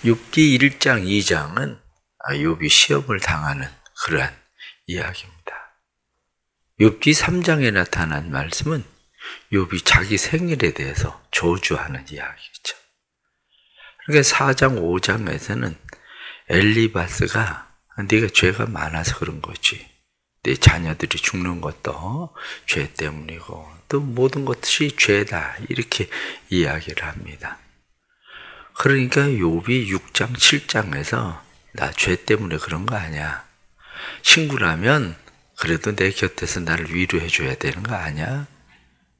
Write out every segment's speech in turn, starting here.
욥기 1장 2장은 욥이 시험을 당하는 그러한 이야기입니다. 욥기 3장에 나타난 말씀은 욥이 자기 생일에 대해서 저주하는 이야기죠. 그러니까 4장, 5장에서는 엘리바스가 네가 죄가 많아서 그런 거지. 내 자녀들이 죽는 것도 죄 때문이고 또 모든 것이 죄다. 이렇게 이야기를 합니다. 그러니까 욥이 6장, 7장에서 나 죄 때문에 그런 거 아니야. 친구라면 그래도 내 곁에서 나를 위로해 줘야 되는 거 아니야?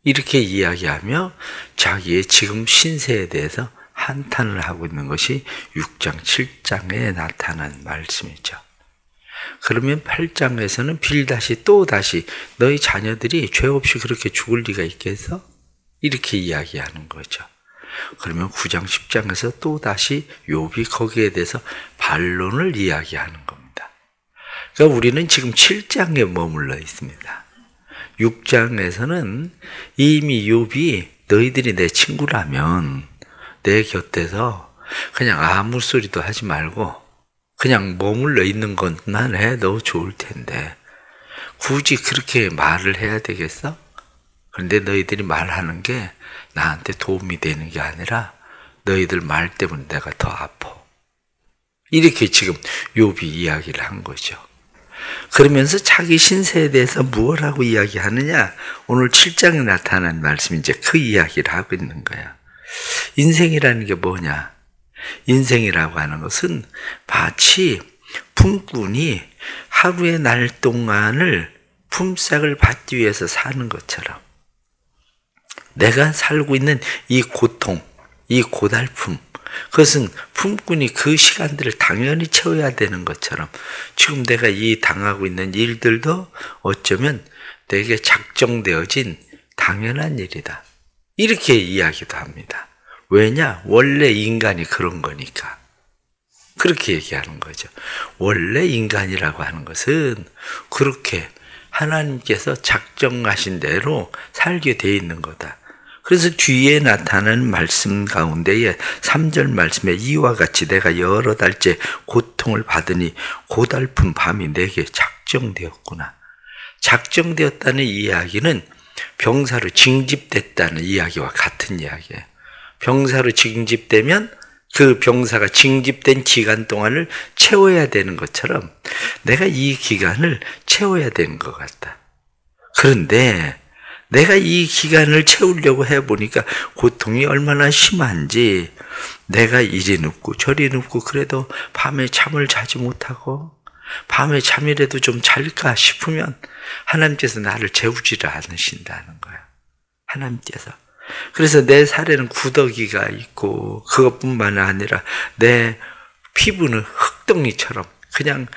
이렇게 이야기하며 자기의 지금 신세에 대해서 한탄을 하고 있는 것이 6장, 7장에 나타난 말씀이죠. 그러면 8장에서는 빌다시 또다시 너희 자녀들이 죄 없이 그렇게 죽을 리가 있겠어? 이렇게 이야기하는 거죠. 그러면 9장, 10장에서 또다시 욥이 거기에 대해서 반론을 이야기하는 겁니다. 그러니까 우리는 지금 7장에 머물러 있습니다. 6장에서는 이미 욥이 너희들이 내 친구라면 내 곁에서 그냥 아무 소리도 하지 말고 그냥 머물러 있는 것만 해도 좋을 텐데 굳이 그렇게 말을 해야 되겠어? 그런데 너희들이 말하는 게 나한테 도움이 되는 게 아니라 너희들 말 때문에 내가 더 아파. 이렇게 지금 욥이 이야기를 한 거죠. 그러면서 자기 신세에 대해서 무엇라고 이야기하느냐? 오늘 7장에 나타난 말씀이 이제 그 이야기를 하고 있는 거야. 인생이라는 게 뭐냐? 인생이라고 하는 것은 마치 품꾼이 하루의 날 동안을 품삯을 받기 위해서 사는 것처럼 내가 살고 있는 이 고통, 이 고달픔, 그것은 품꾼이 그 시간들을 당연히 채워야 되는 것처럼 지금 내가 이 당하고 있는 일들도 어쩌면 내게 작정되어진 당연한 일이다. 이렇게 이야기도 합니다. 왜냐? 원래 인간이 그런 거니까. 그렇게 얘기하는 거죠. 원래 인간이라고 하는 것은 그렇게 하나님께서 작정하신 대로 살게 돼 있는 거다. 그래서 뒤에 나타나는 말씀 가운데에 3절 말씀에 이와 같이 내가 여러 달째 고통을 받으니 고달픈 밤이 내게 작정되었구나. 작정되었다는 이야기는 병사로 징집됐다는 이야기와 같은 이야기예요. 병사로 징집되면 그 병사가 징집된 기간 동안을 채워야 되는 것처럼 내가 이 기간을 채워야 되는 것 같다. 그런데 내가 이 기간을 채우려고 해보니까 고통이 얼마나 심한지 내가 이리 눕고 저리 눕고 그래도 밤에 잠을 자지 못하고 밤에 잠이라도 좀 잘까 싶으면 하나님께서 나를 재우지를 않으신다는 거야. 하나님께서. 그래서 내 살에는 구더기가 있고 그것뿐만 아니라 내 피부는 흙덩이처럼 그냥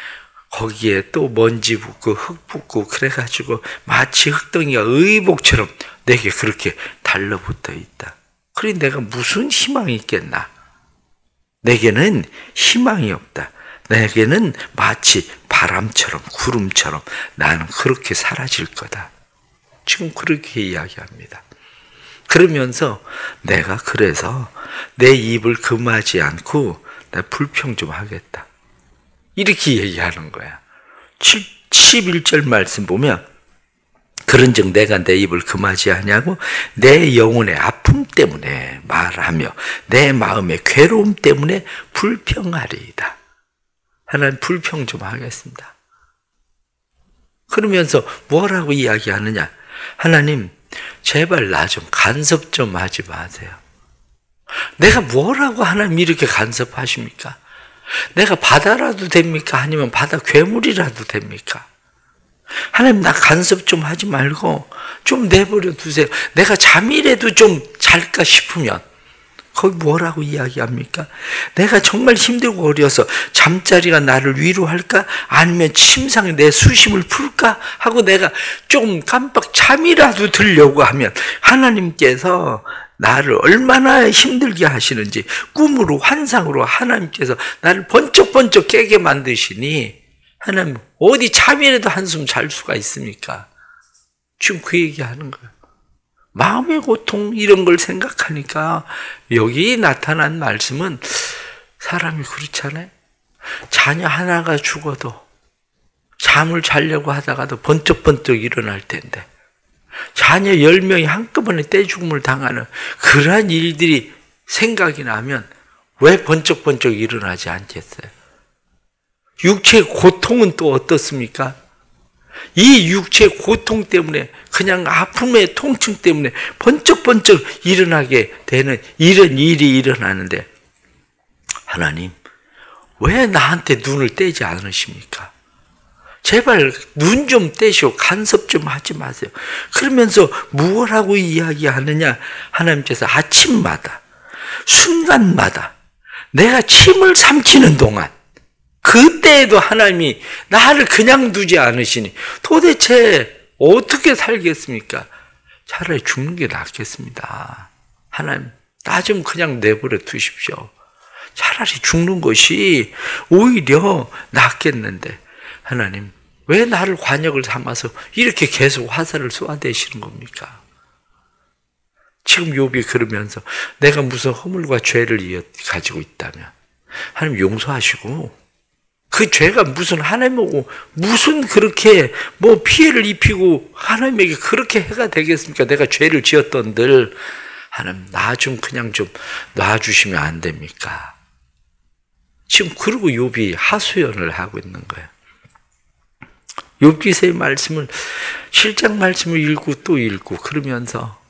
거기에 또 먼지 붙고 흙 붙고 그래가지고 마치 흙덩이가 의복처럼 내게 그렇게 달라붙어 있다. 그래 내가 무슨 희망이 있겠나? 내게는 희망이 없다. 내게는 마치 바람처럼 구름처럼 나는 그렇게 사라질 거다. 지금 그렇게 이야기합니다. 그러면서 내가 그래서 내 입을 금하지 않고 나 불평 좀 하겠다. 이렇게 얘기하는 거야. 11절 말씀 보면 그런즉 내가 내 입을 금하지 아니하고 내 영혼의 아픔 때문에 말하며 내 마음의 괴로움 때문에 불평하리이다. 하나님 불평 좀 하겠습니다. 그러면서 뭐라고 이야기하느냐? 하나님 제발 나 좀 간섭 좀 하지 마세요. 내가 뭐라고 하나님 이렇게 간섭하십니까? 내가 바다라도 됩니까? 아니면 바다 괴물이라도 됩니까? 하나님 나 간섭 좀 하지 말고 좀 내버려 두세요. 내가 잠이라도 좀 잘까 싶으면 거기 뭐라고 이야기합니까? 내가 정말 힘들고 어려서 잠자리가 나를 위로할까? 아니면 침상에 내 수심을 풀까? 하고 내가 좀 깜빡 잠이라도 들려고 하면 하나님께서 나를 얼마나 힘들게 하시는지 꿈으로 환상으로 하나님께서 나를 번쩍번쩍 깨게 만드시니 하나님 어디 잠이라도 한숨 잘 수가 있습니까? 지금 그 얘기하는 거예요. 마음의 고통 이런 걸 생각하니까 여기 나타난 말씀은 사람이 그렇잖아요. 자녀 하나가 죽어도 잠을 자려고 하다가도 번쩍번쩍 일어날 텐데 자녀 10명이 한꺼번에 떼죽음을 당하는 그러한 일들이 생각이 나면 왜 번쩍번쩍 일어나지 않겠어요? 육체의 고통은 또 어떻습니까? 이 육체의 고통 때문에 그냥 아픔의 통증 때문에 번쩍번쩍 일어나게 되는 이런 일이 일어나는데 하나님 왜 나한테 눈을 떼지 않으십니까? 제발 눈 좀 떼시오. 간섭 좀 하지 마세요. 그러면서 무엇하고 이야기하느냐? 하나님께서 아침마다 순간마다 내가 침을 삼키는 동안 그때에도 하나님이 나를 그냥 두지 않으시니 도대체 어떻게 살겠습니까? 차라리 죽는 게 낫겠습니다. 하나님 나 좀 그냥 내버려 두십시오. 차라리 죽는 것이 오히려 낫겠는데 하나님 왜 나를 관역을 삼아서 이렇게 계속 화살을 쏘아대시는 겁니까? 지금 욥이 그러면서 내가 무슨 허물과 죄를 가지고 있다면 하나님 용서하시고 그 죄가 무슨 하나님하고 무슨 그렇게 뭐 피해를 입히고 하나님에게 그렇게 해가 되겠습니까? 내가 죄를 지었던들 하나님 나 좀 그냥 좀 놔주시면 안 됩니까? 지금 그러고 욥이 하소연을 하고 있는 거예요. 욥기서의 말씀을 7장 말씀을 읽고 또 읽고 그러면서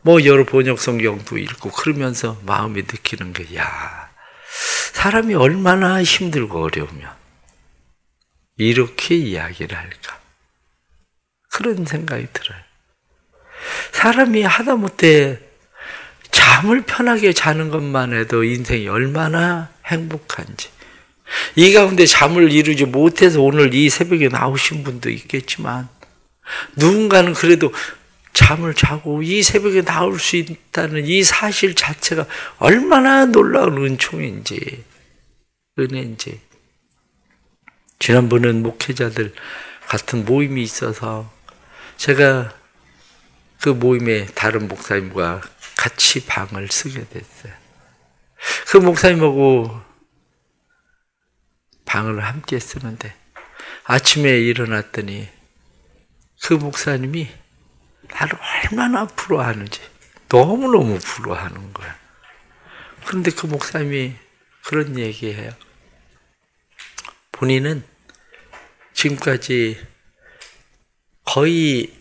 뭐 여러 번역 성경도 읽고 그러면서 마음이 느끼는 게 야 사람이 얼마나 힘들고 어려우면 이렇게 이야기를 할까 그런 생각이 들어요. 사람이 하다못해 잠을 편하게 자는 것만 해도 인생이 얼마나 행복한지 이 가운데 잠을 이루지 못해서 오늘 이 새벽에 나오신 분도 있겠지만 누군가는 그래도 잠을 자고 이 새벽에 나올 수 있다는 이 사실 자체가 얼마나 놀라운 은총인지 은혜인지. 지난번은 목회자들 같은 모임이 있어서 제가 그 모임에 다른 목사님과 같이 방을 쓰게 됐어요. 그 목사님하고 방을 함께 쓰는데 아침에 일어났더니 그 목사님이 나를 얼마나 부러워하는지 너무너무 부러워하는 거야. 그런데 그 목사님이 그런 얘기해요. 본인은 지금까지 거의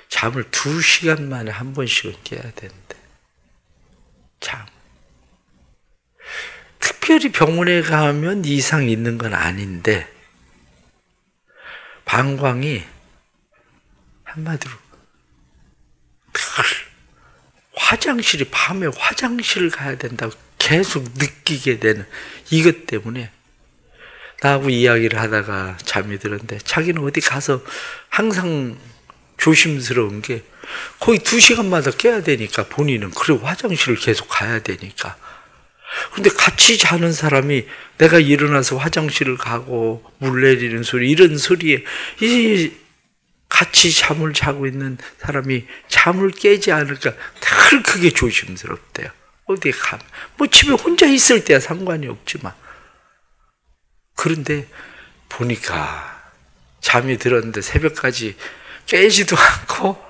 잠을 2시간 만에 한 번씩은 깨야 되는데 참 특별히 병원에 가면 이상 있는 건 아닌데 방광이 한마디로 화장실이 밤에 화장실을 가야 된다고 계속 느끼게 되는 이것 때문에 나하고 이야기를 하다가 잠이 들었는데 자기는 어디 가서 항상 조심스러운 게 거의 2시간마다 깨야 되니까 본인은 그리고 화장실을 계속 가야 되니까 근데 같이 자는 사람이 내가 일어나서 화장실을 가고 물 내리는 소리 이런 소리에 이 같이 잠을 자고 있는 사람이 잠을 깨지 않을까 늘 그게 조심스럽대요. 어디에 가면 뭐 집에 혼자 있을 때야 상관이 없지만 그런데 보니까 잠이 들었는데 새벽까지 깨지도 않고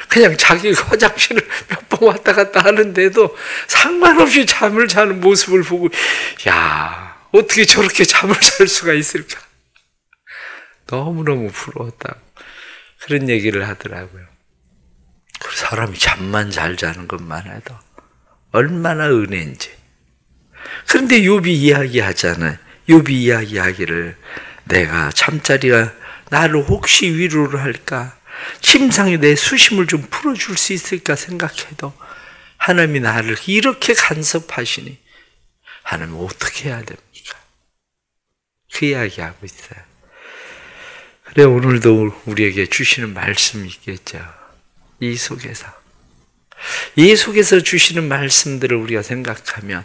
그냥 자기 화장실을 몇 번 왔다 갔다 하는데도 상관없이 잠을 자는 모습을 보고 야 어떻게 저렇게 잠을 잘 수가 있을까 너무너무 부러웠다고 그런 얘기를 하더라고요. 그 사람이 잠만 잘 자는 것만 해도 얼마나 은혜인지. 그런데 욥이 이야기하잖아요. 욥이 이야기하기를 내가 잠자리가 나를 혹시 위로를 할까? 침상에 내 수심을 좀 풀어줄 수 있을까 생각해도 하나님이 나를 이렇게 간섭하시니 하나님 어떻게 해야 됩니까? 그 이야기하고 있어요. 그래 오늘도 우리에게 주시는 말씀이 있겠죠. 이 속에서 주시는 말씀들을 우리가 생각하면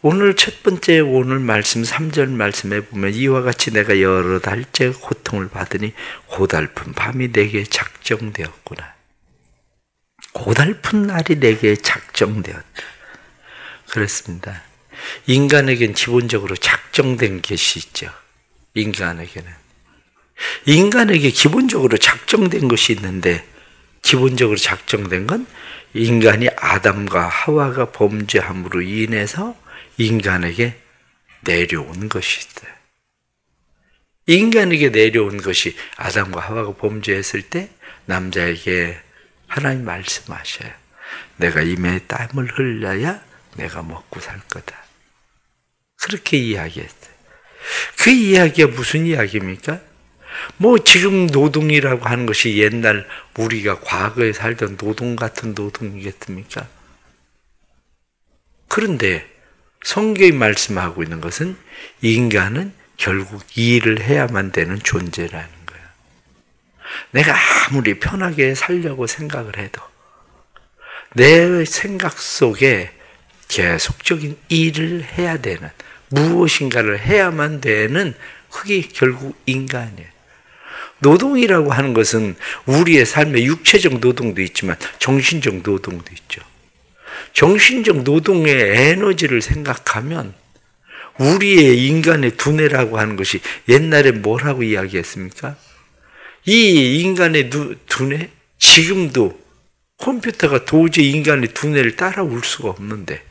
오늘 첫 번째 오늘 말씀 3절 말씀에 보면 이와 같이 내가 여러 달째 고통을 받으니 고달픈 밤이 내게 작정되었구나. 고달픈 날이 내게 작정되었다. 그렇습니다. 인간에겐 기본적으로 작정된 것이 있죠. 인간에게 기본적으로 작정된 것이 있는데, 기본적으로 작정된 건 인간이 아담과 하와가 범죄함으로 인해서 인간에게 내려온 것이 있어요. 인간에게 내려온 것이, 아담과 하와가 범죄했을 때 남자에게 하나님 말씀하셔요. 내가 이마에 땀을 흘려야 내가 먹고 살 거다. 그렇게 이야기했어요. 그 이야기가 무슨 이야기입니까? 지금 노동이라고 하는 것이 옛날 우리가 과거에 살던 노동 같은 노동이겠습니까? 그런데 성경이 말씀하고 있는 것은 인간은 결국 일을 해야만 되는 존재라는 거예요. 내가 아무리 편하게 살려고 생각을 해도 내 생각 속에 계속적인 일을 해야 되는, 무엇인가를 해야만 되는, 그게 결국 인간이에요. 노동이라고 하는 것은 우리의 삶의 육체적 노동도 있지만 정신적 노동도 있죠. 정신적 노동의 에너지를 생각하면 우리의 인간의 두뇌라고 하는 것이 옛날에 뭐라고 이야기했습니까? 이 인간의 두뇌, 지금도 컴퓨터가 도저히 인간의 두뇌를 따라올 수가 없는데,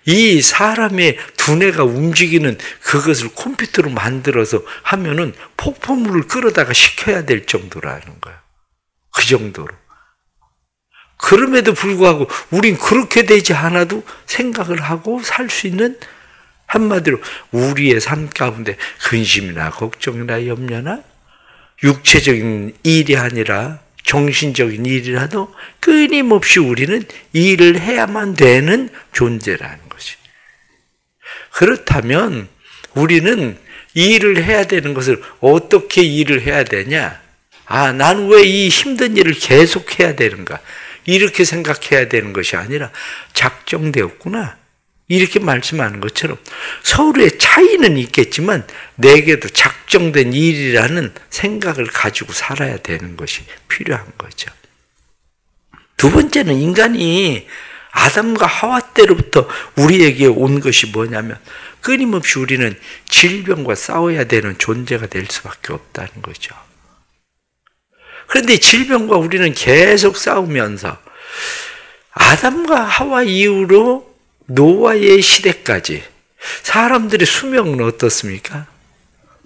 이 사람의 두뇌가 움직이는 그것을 컴퓨터로 만들어서 하면은 폭포물을 끌어다가 식혀야 될 정도라는 거예요. 그 정도로. 그럼에도 불구하고 우린 그렇게 되지 않아도 생각을 하고 살 수 있는, 한마디로 우리의 삶 가운데 근심이나 걱정이나 염려나 육체적인 일이 아니라 정신적인 일이라도 끊임없이 우리는 일을 해야만 되는 존재라는 것이. 그렇다면 우리는 일을 해야 되는 것을 어떻게 일을 해야 되냐? 나는 왜 이 힘든 일을 계속 해야 되는가? 이렇게 생각해야 되는 것이 아니라 작정되었구나. 이렇게 말씀하는 것처럼 서로의 차이는 있겠지만 내게도 작정된 일이라는 생각을 가지고 살아야 되는 것이 필요한 거죠. 두 번째는 인간이 아담과 하와 때로부터 우리에게 온 것이 뭐냐면 끊임없이 우리는 질병과 싸워야 되는 존재가 될 수밖에 없다는 거죠. 그런데 질병과 우리는 계속 싸우면서 아담과 하와 이후로 노아의 시대까지 사람들의 수명은 어떻습니까?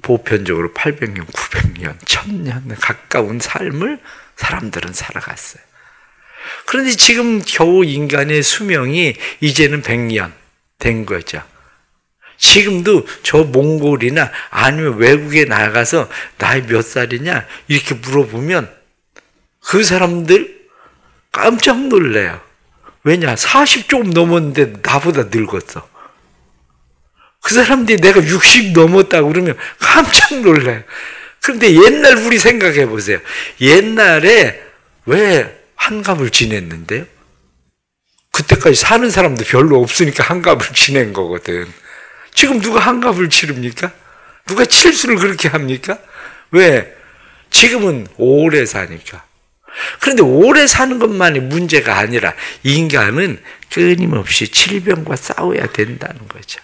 보편적으로 800년, 900년, 1000년 가까운 삶을 사람들은 살아갔어요. 그런데 지금 겨우 인간의 수명이 이제는 100년 된 거죠. 지금도 저 몽골이나 아니면 외국에 나가서 나이 몇 살이냐 이렇게 물어보면 그 사람들 깜짝 놀래요. 왜냐? 40 조금 넘었는데 나보다 늙었어. 그 사람들이 내가 60 넘었다고 그러면 깜짝 놀라요. 그런데 옛날 우리 생각해 보세요. 옛날에 왜 한갑을 지냈는데요? 그때까지 사는 사람도 별로 없으니까 한갑을 지낸 거거든. 지금 누가 한갑을 치릅니까? 누가 칠수를 그렇게 합니까? 왜? 지금은 오래 사니까. 그런데 오래 사는 것만이 문제가 아니라 인간은 끊임없이 질병과 싸워야 된다는 거죠.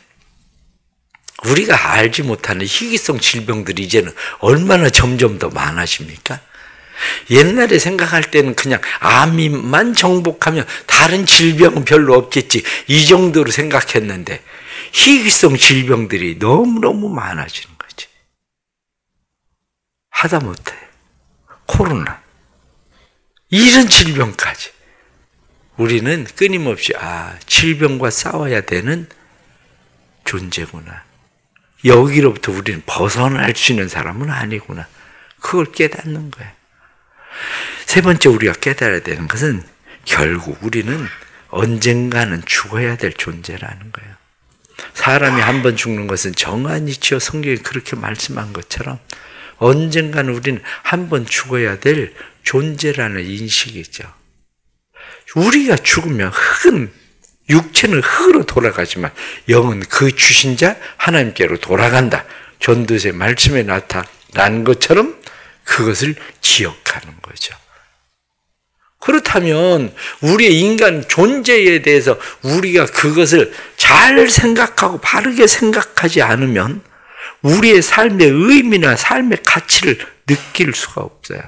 우리가 알지 못하는 희귀성 질병들이 이제는 얼마나 점점 더 많아집니까? 옛날에 생각할 때는 그냥 암만 정복하면 다른 질병은 별로 없겠지 이 정도로 생각했는데 희귀성 질병들이 너무너무 많아지는 거지. 하다못해 코로나 이런 질병까지 우리는 끊임없이 질병과 싸워야 되는 존재구나. 여기로부터 우리는 벗어날 수 있는 사람은 아니구나. 그걸 깨닫는 거예요. 세 번째 우리가 깨달아야 되는 것은 결국 우리는 언젠가는 죽어야 될 존재라는 거예요. 사람이 한 번 죽는 것은 정한이치요. 성경이 그렇게 말씀한 것처럼 언젠가는 우리는 한 번 죽어야 될 존재라는 인식이죠. 우리가 죽으면 육체는 흙으로 돌아가지만 영은 그 주신 자 하나님께로 돌아간다. 전도서의 말씀에 나타난 것처럼 그것을 기억하는 거죠. 그렇다면 우리의 인간 존재에 대해서 우리가 그것을 잘 생각하고 바르게 생각하지 않으면 우리의 삶의 의미나 삶의 가치를 느낄 수가 없어요.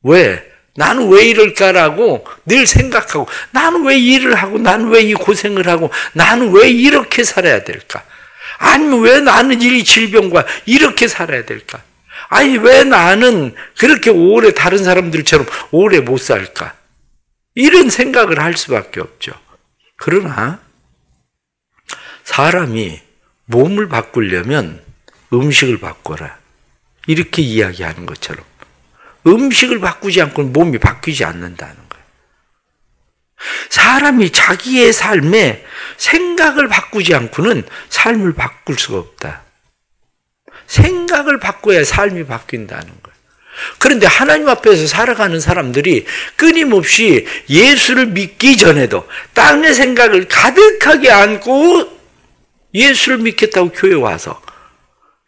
왜? 나는 왜 이럴까라고 늘 생각하고, 나는 왜 일을 하고, 나는 왜 이 고생을 하고, 나는 왜 이렇게 살아야 될까? 아니면 왜 나는 이 질병과 이렇게 살아야 될까? 아니, 왜 나는 그렇게 오래 다른 사람들처럼 오래 못 살까? 이런 생각을 할 수밖에 없죠. 그러나 사람이 몸을 바꾸려면 음식을 바꿔라. 이렇게 이야기하는 것처럼 음식을 바꾸지 않고는 몸이 바뀌지 않는다는 거예요. 사람이 자기의 삶에 생각을 바꾸지 않고는 삶을 바꿀 수가 없다. 생각을 바꿔야 삶이 바뀐다는 거예요. 그런데 하나님 앞에서 살아가는 사람들이 끊임없이 예수를 믿기 전에도 땅의 생각을 가득하게 안고 예수를 믿겠다고 교회 와서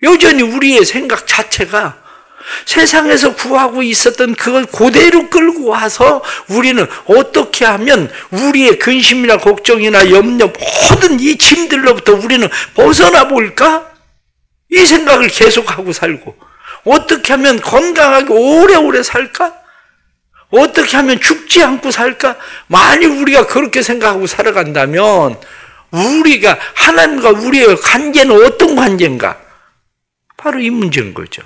여전히 우리의 생각 자체가 세상에서 구하고 있었던 그걸 그대로 끌고 와서 우리는 어떻게 하면 우리의 근심이나 걱정이나 염려 모든 이 짐들로부터 우리는 벗어나 볼까? 이 생각을 계속하고 살고 어떻게 하면 건강하게 오래오래 살까? 어떻게 하면 죽지 않고 살까? 만일 우리가 그렇게 생각하고 살아간다면 우리가 하나님과 우리의 관계는 어떤 관계인가? 바로 이 문제인 거죠.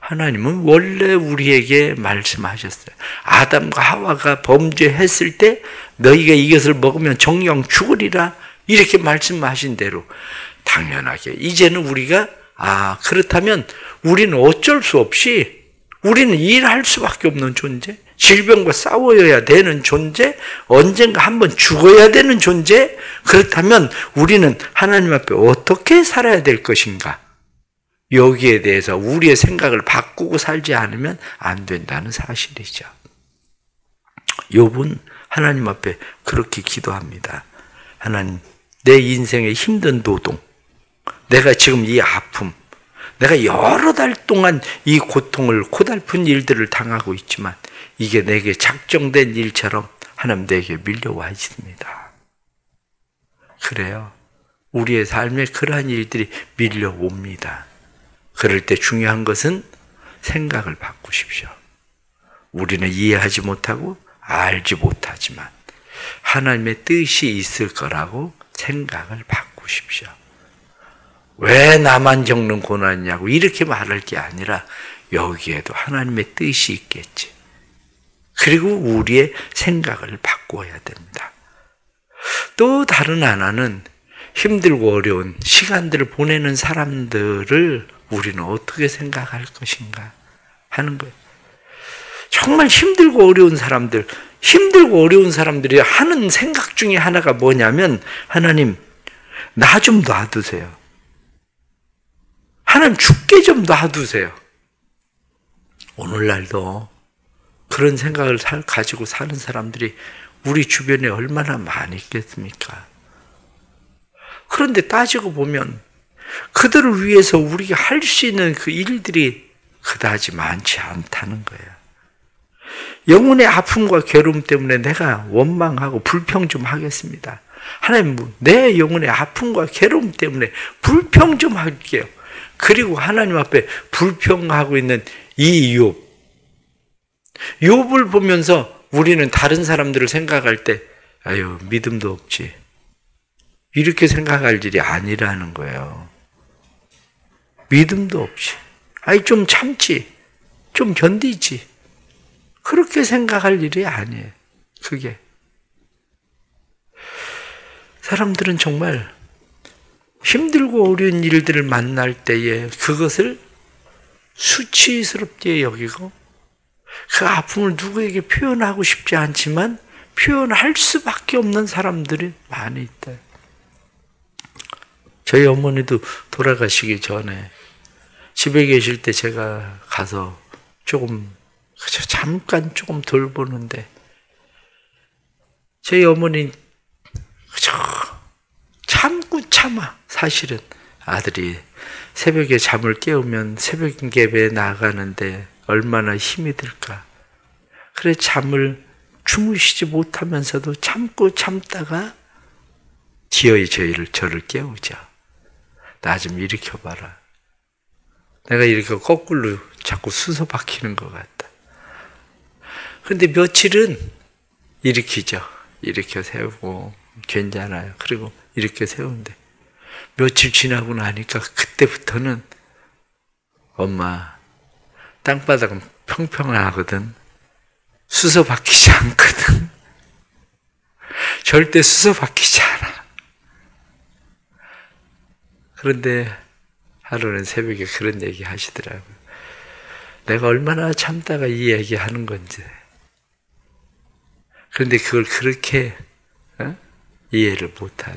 하나님은 원래 우리에게 말씀하셨어요. 아담과 하와가 범죄했을 때 너희가 이것을 먹으면 정령 죽으리라 이렇게 말씀하신 대로 당연하게 이제는 우리가 그렇다면 우리는 어쩔 수 없이 우리는 일할 수밖에 없는 존재, 질병과 싸워야 되는 존재, 언젠가 한번 죽어야 되는 존재. 그렇다면 우리는 하나님 앞에 어떻게 살아야 될 것인가? 여기에 대해서 우리의 생각을 바꾸고 살지 않으면 안 된다는 사실이죠. 욥은 하나님 앞에 그렇게 기도합니다. 하나님, 내 인생의 힘든 노동, 내가 지금 이 아픔, 내가 여러 달 동안 이 고통을 고달픈 일들을 당하고 있지만 이게 내게 작정된 일처럼 하나님 내게 밀려와 있습니다. 그래요. 우리의 삶에 그러한 일들이 밀려옵니다. 그럴 때 중요한 것은 생각을 바꾸십시오. 우리는 이해하지 못하고 알지 못하지만 하나님의 뜻이 있을 거라고 생각을 바꾸십시오. 왜 나만 겪는 고난이냐고 이렇게 말할 게 아니라 여기에도 하나님의 뜻이 있겠지. 그리고 우리의 생각을 바꿔야 됩니다. 또 다른 하나는 힘들고 어려운 시간들을 보내는 사람들을 우리는 어떻게 생각할 것인가 하는 거예요. 정말 힘들고 어려운 사람들, 힘들고 어려운 사람들이 하는 생각 중에 하나가 뭐냐면 하나님, 나 좀 놔두세요. 하나님 죽게 좀 놔두세요. 오늘날도 그런 생각을 가지고 사는 사람들이 우리 주변에 얼마나 많이 있겠습니까? 그런데 따지고 보면 그들을 위해서 우리가 할 수 있는 그 일들이 그다지 많지 않다는 거예요. 영혼의 아픔과 괴로움 때문에 내가 원망하고 불평 좀 하겠습니다. 하나님, 내 영혼의 아픔과 괴로움 때문에 불평 좀 할게요. 그리고 하나님 앞에 불평하고 있는 이 욥을 보면서 우리는 다른 사람들을 생각할 때 아유, 믿음도 없지. 이렇게 생각할 일이 아니라는 거예요. 믿음도 없이. 아이, 좀 참지. 좀 견디지. 그렇게 생각할 일이 아니에요. 그게. 사람들은 정말 힘들고 어려운 일들을 만날 때에 그것을 수치스럽게 여기고 그 아픔을 누구에게 표현하고 싶지 않지만 표현할 수밖에 없는 사람들이 많이 있다. 저희 어머니도 돌아가시기 전에 집에 계실 때 제가 가서 잠깐 조금 돌보는데 저희 어머니 참고 참아. 사실은 아들이 새벽에 잠을 깨우면 새벽 예배에 나가는데 얼마나 힘이 들까. 그래 잠을 주무시지 못하면서도 참고 참다가 기어이 저를 깨우죠. 나 좀 일으켜봐라. 내가 이렇게 거꾸로 자꾸 수소박히는 것 같다. 그런데 며칠은 일으키죠. 일으켜 세우고 괜찮아요. 그리고 일으켜 세우는데 며칠 지나고 나니까 그때부터는 엄마 땅바닥은 평평하거든. 수소박히지 않거든. 절대 수소박히지 않아. 그런데 하루는 새벽에 그런 얘기 하시더라고요. 내가 얼마나 참다가 이 얘기 하는 건지. 그런데 그걸 그렇게 이해를 못하네.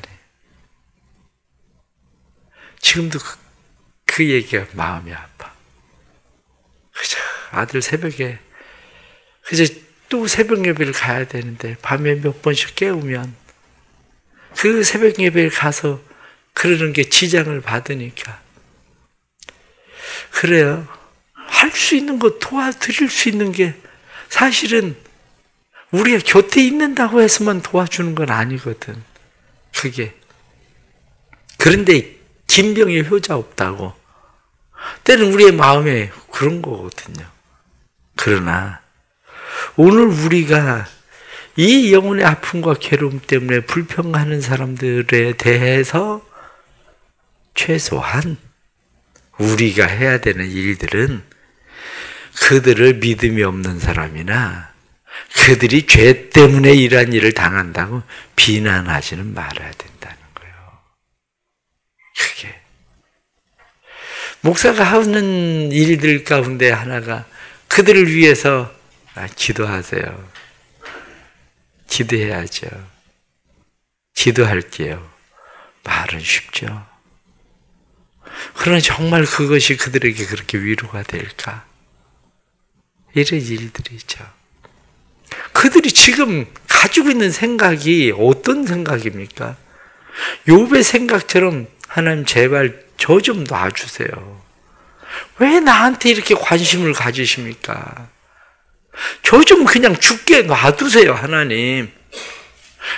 지금도 그 얘기가 마음이 아파. 그저 아들 새벽에 그저 또 새벽 예배를 가야 되는데 밤에 몇 번씩 깨우면 그 새벽 예배를 가서 그러는 게 지장을 받으니까 그래요. 할 수 있는 거 도와드릴 수 있는 게 사실은 우리가 곁에 있는다고 해서만 도와주는 건 아니거든. 그게. 그런데 김병의 효자 없다고. 때는 우리의 마음에 그런 거거든요. 그러나 오늘 우리가 이 영혼의 아픔과 괴로움 때문에 불평하는 사람들에 대해서 최소한 우리가 해야 되는 일들은 그들을 믿음이 없는 사람이나 그들이 죄 때문에 이러한 일을 당한다고 비난하지는 말아야 된다는 거예요. 그게 목사가 하는 일들 가운데 하나가 그들을 위해서 기도하세요. 기도해야죠. 기도할게요. 말은 쉽죠. 그러나 정말 그것이 그들에게 그렇게 위로가 될까? 이런 일들이죠. 그들이 지금 가지고 있는 생각이 어떤 생각입니까? 욥의 생각처럼 하나님 제발 저 좀 놔주세요. 왜 나한테 이렇게 관심을 가지십니까? 저 좀 그냥 죽게 놔두세요, 하나님.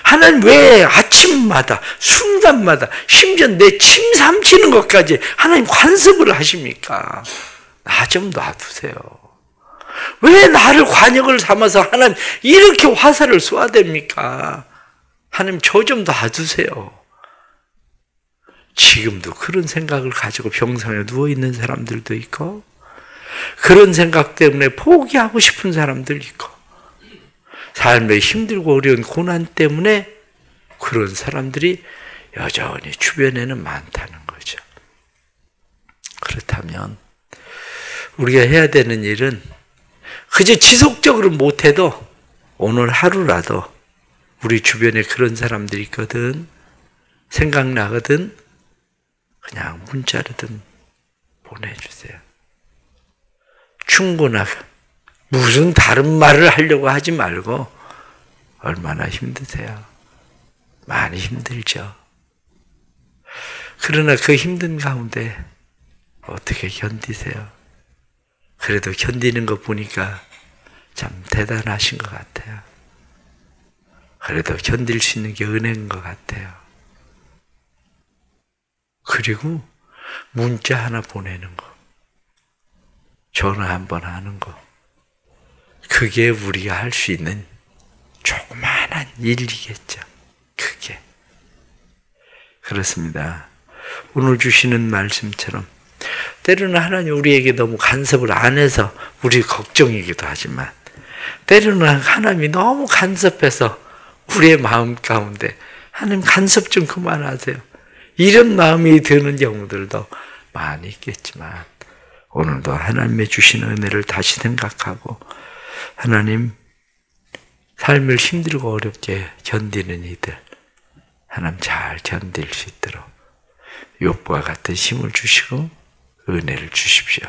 하나님 왜 아침마다 순간마다 심지어 내 침 삼키는 것까지 하나님 간섭을 하십니까? 나 좀 놔두세요. 왜 나를 관역을 삼아서 하나님 이렇게 화살을 쏘아댑니까? 하나님 저 좀 놔두세요. 지금도 그런 생각을 가지고 병상에 누워있는 사람들도 있고 그런 생각 때문에 포기하고 싶은 사람들 있고 삶에 힘들고 어려운 고난 때문에 그런 사람들이 여전히 주변에는 많다는 거죠. 그렇다면 우리가 해야 되는 일은 그저 지속적으로 못해도 오늘 하루라도 우리 주변에 그런 사람들이 있거든, 생각나거든, 그냥 문자로든 보내주세요. 충고나 무슨 다른 말을 하려고 하지 말고 얼마나 힘드세요. 많이 힘들죠. 그러나 그 힘든 가운데 어떻게 견디세요? 그래도 견디는 거 보니까 참 대단하신 것 같아요. 그래도 견딜 수 있는 게 은혜인 것 같아요. 그리고 문자 하나 보내는 거, 전화 한번 하는 거, 그게 우리가 할 수 있는 조그마한 일이겠죠. 그게. 그렇습니다. 오늘 주시는 말씀처럼 때로는 하나님 우리에게 너무 간섭을 안 해서 우리 걱정이기도 하지만 때로는 하나님이 너무 간섭해서 우리의 마음 가운데 하나님 간섭 좀 그만하세요. 이런 마음이 드는 경우들도 많이 있겠지만 오늘도 하나님의 주시는 은혜를 다시 생각하고 하나님 삶을 힘들고 어렵게 견디는 이들 하나님 잘 견딜 수 있도록 욥과 같은 힘을 주시고 은혜를 주십시오.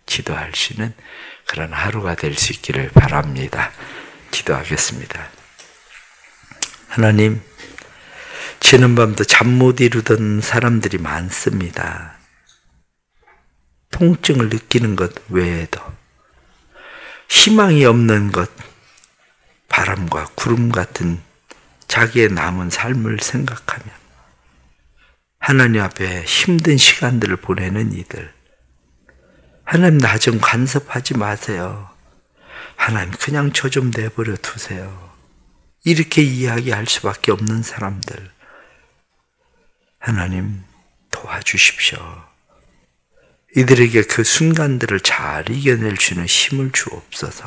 기도할 수 있는 그런 하루가 될 수 있기를 바랍니다. 기도하겠습니다. 하나님, 지는 밤도 잠 못 이루던 사람들이 많습니다. 통증을 느끼는 것 외에도 희망이 없는 것, 바람과 구름 같은 자기의 남은 삶을 생각하며 하나님 앞에 힘든 시간들을 보내는 이들, 하나님 나 좀 간섭하지 마세요. 하나님 그냥 저 좀 내버려 두세요. 이렇게 이야기할 수밖에 없는 사람들, 하나님 도와주십시오. 이들에게 그 순간들을 잘 이겨낼 수 있는 힘을 주옵소서.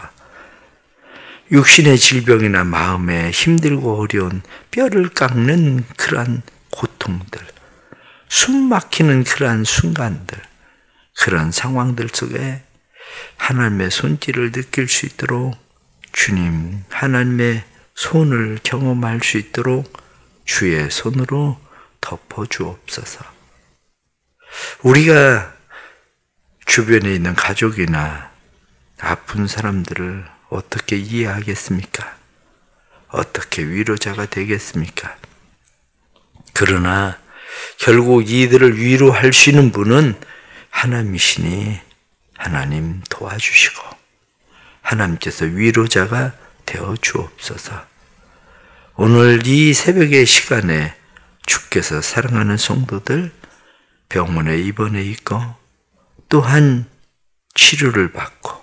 육신의 질병이나 마음에 힘들고 어려운 뼈를 깎는 그러한 고통들, 숨 막히는 그러한 순간들, 그런 상황들 속에 하나님의 손길을 느낄 수 있도록 주님 하나님의 손을 경험할 수 있도록 주의 손으로 덮어주옵소서. 우리가 주변에 있는 가족이나 아픈 사람들을 어떻게 이해하겠습니까? 어떻게 위로자가 되겠습니까? 그러나 결국 이들을 위로할 수 있는 분은 하나님이시니 하나님 도와주시고 하나님께서 위로자가 되어 주옵소서. 오늘 이 새벽의 시간에 주께서 사랑하는 성도들 병원에 입원해 있고 또한 치료를 받고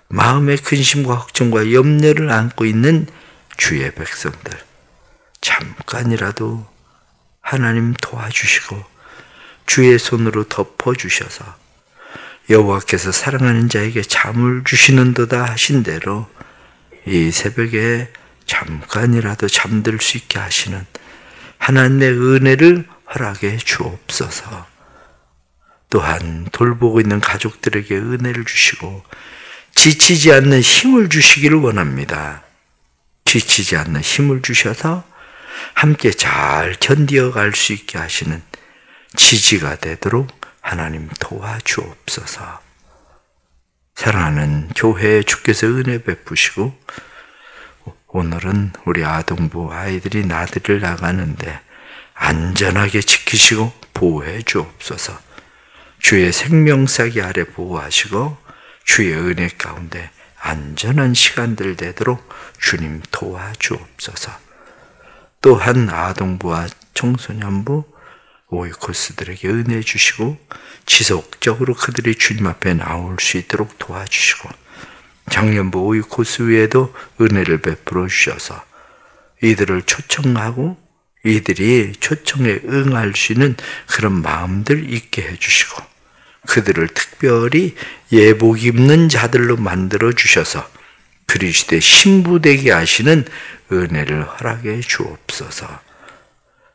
마음의 근심과 걱정과 염려를 안고 있는 주의 백성들, 잠깐이라도 하나님 도와주시고 주의 손으로 덮어주셔서 여호와께서 사랑하는 자에게 잠을 주시는도다 하신 대로 이 새벽에 잠깐이라도 잠들 수 있게 하시는 하나님의 은혜를 허락해 주옵소서. 또한 돌보고 있는 가족들에게 은혜를 주시고 지치지 않는 힘을 주시기를 원합니다. 지치지 않는 힘을 주셔서 함께 잘 견디어갈 수 있게 하시는 지지가 되도록 하나님 도와주옵소서. 사랑하는 교회에 주께서 은혜 베푸시고 오늘은 우리 아동부 아이들이 나들이를 나가는데 안전하게 지키시고 보호해 주옵소서. 주의 생명사기 아래 보호하시고 주의 은혜 가운데 안전한 시간들 되도록 주님 도와주옵소서. 또한 아동부와 청소년부 오이코스들에게 은혜 주시고 지속적으로 그들이 주님 앞에 나올 수 있도록 도와주시고 장년부 오이코스 외에도 은혜를 베풀어 주셔서 이들을 초청하고 이들이 초청에 응할 수 있는 그런 마음들 있게 해주시고 그들을 특별히 예복 입는 자들로 만들어 주셔서 그리스도의 신부되게 하시는 은혜를 허락해 주옵소서.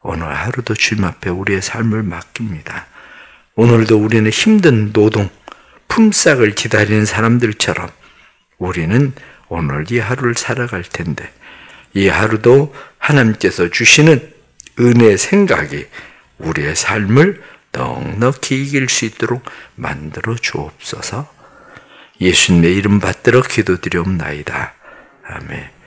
오늘 하루도 주님 앞에 우리의 삶을 맡깁니다. 오늘도 우리는 힘든 노동, 품삯을 기다리는 사람들처럼 우리는 오늘 이 하루를 살아갈 텐데 이 하루도 하나님께서 주시는 은혜의 생각이 우리의 삶을 넉넉히 이길 수 있도록 만들어 주옵소서. 예수님의 이름 받들어 기도드리옵나이다. 아멘.